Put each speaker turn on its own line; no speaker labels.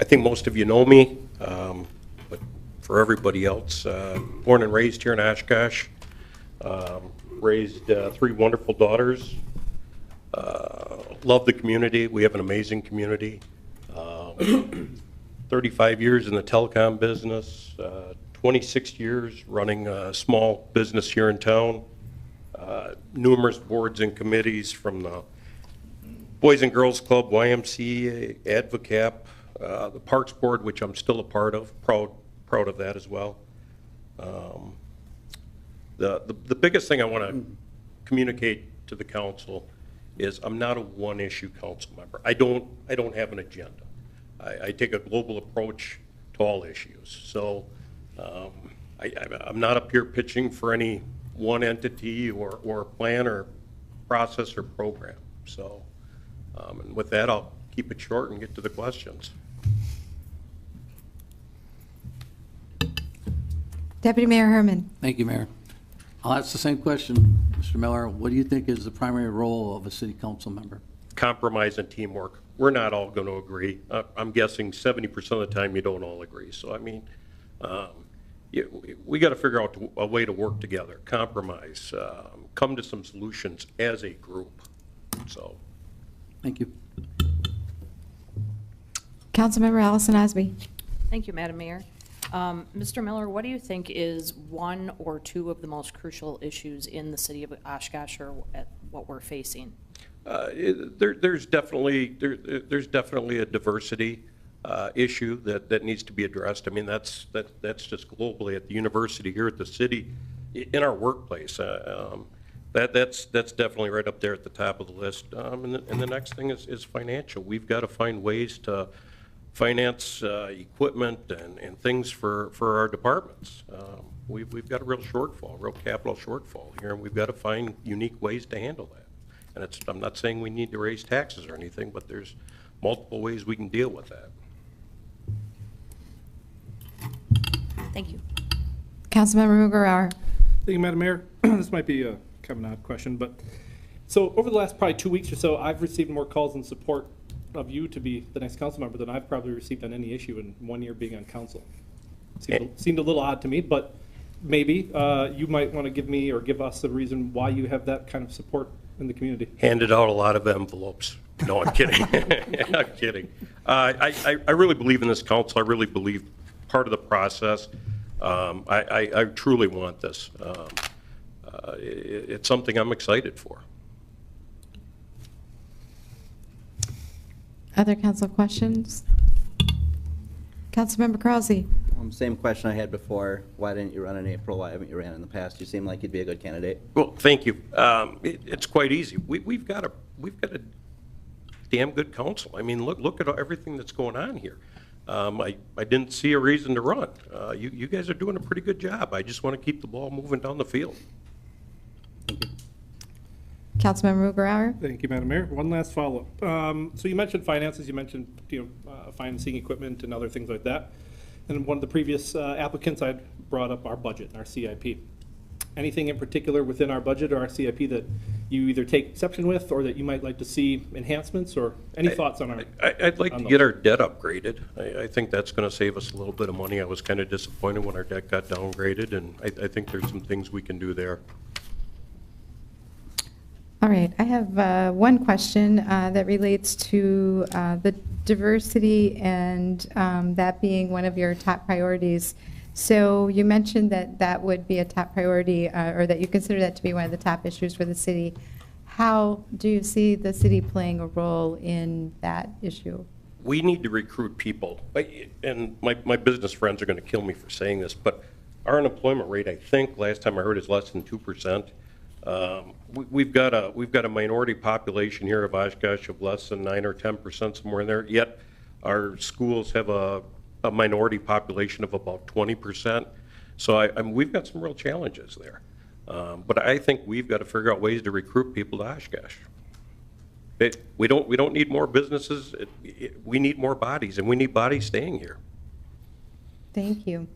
think most of you know me, but for everybody else, born and raised here in Oshkosh, raised 3 wonderful daughters, love the community. We have an amazing community. 35 years in the telecom business, 26 years running a small business here in town, numerous boards and committees from the Boys and Girls Club, YMCA, ADVOCAP, the Parks Board, which I'm still a part of, proud of that as well. The biggest thing I want to communicate to the council is I'm not a one-issue council member. I don't have an agenda. I take a global approach to all issues. So I'm not up here pitching for any one entity or plan or process or program. So, and with that, I'll keep it short and get to the questions.
Deputy Mayor Herman.
Thank you, Mayor. I'll ask the same question, Mr. Miller. What do you think is the primary role of a city council member?
Compromise and teamwork. We're not all going to agree. I'm guessing 70% of the time you don't all agree. So, I mean, we got to figure out a way to work together, compromise, come to some solutions as a group. So,
thank you.
Councilmember Allison Osby.
Thank you, Madam Mayor. Mr. Miller, what do you think is one or two of the most crucial issues in the city of Oshkosh or at what we're facing?
There's definitely a diversity issue that needs to be addressed. I mean, that's just globally at the university, here at the city, in our workplace. That's definitely right up there at the top of the list. And the next thing is financial. We've got to find ways to finance equipment and things for our departments. We've got a real shortfall, real capital shortfall here, and we've got to find unique ways to handle that. And I'm not saying we need to raise taxes or anything, but there's multiple ways we can deal with that.
Thank you.
Councilmember Mugarauer.
Thank you, Madam Mayor. This might be a kind of an odd question, but so over the last probably 2 weeks or so, I've received more calls in support of you to be the next council member than I've probably received on any issue in 1 year being on council. Seemed a little odd to me, but maybe you might want to give me or give us a reason why you have that kind of support in the community.
Handed out a lot of envelopes. No, I'm kidding. I'm kidding. I really believe in this council. I really believe part of the process. I truly want this. It's something I'm excited for.
Other council questions? Councilmember Krause.
Same question I had before. Why didn't you run in April? Why haven't you ran in the past? You seem like you'd be a good candidate.
Well, thank you. It's quite easy. We've got a damn good council. I mean, look at everything that's going on here. I didn't see a reason to run. You guys are doing a pretty good job. I just want to keep the ball moving down the field.
Thank you.
Councilmember Mugarauer.
Thank you, Madam Mayor. One last follow-up. So you mentioned finances. You mentioned financing equipment and other things like that. And one of the previous applicants, I brought up our budget, our CIP. Anything in particular within our budget or our CIP that you either take exception with or that you might like to see enhancements, or any thoughts on our?
I'd like to get our debt upgraded. I think that's going to save us a little bit of money. I was kind of disappointed when our debt got downgraded, and I think there's some things we can do there.
All right, I have one question that relates to the diversity and that being one of your top priorities. So you mentioned that that would be a top priority, or that you consider that to be one of the top issues for the city. How do you see the city playing a role in that issue?
We need to recruit people, and my business friends are going to kill me for saying this, but our unemployment rate, I think, last time I heard, is less than 2%. We've got a minority population here of Oshkosh of less than 9 or 10%, somewhere in there. Yet our schools have a minority population of about 20%. So we've got some real challenges there. But I think we've got to figure out ways to recruit people to Oshkosh. We don't need more businesses. We need more bodies, and we need bodies staying here.
Thank you.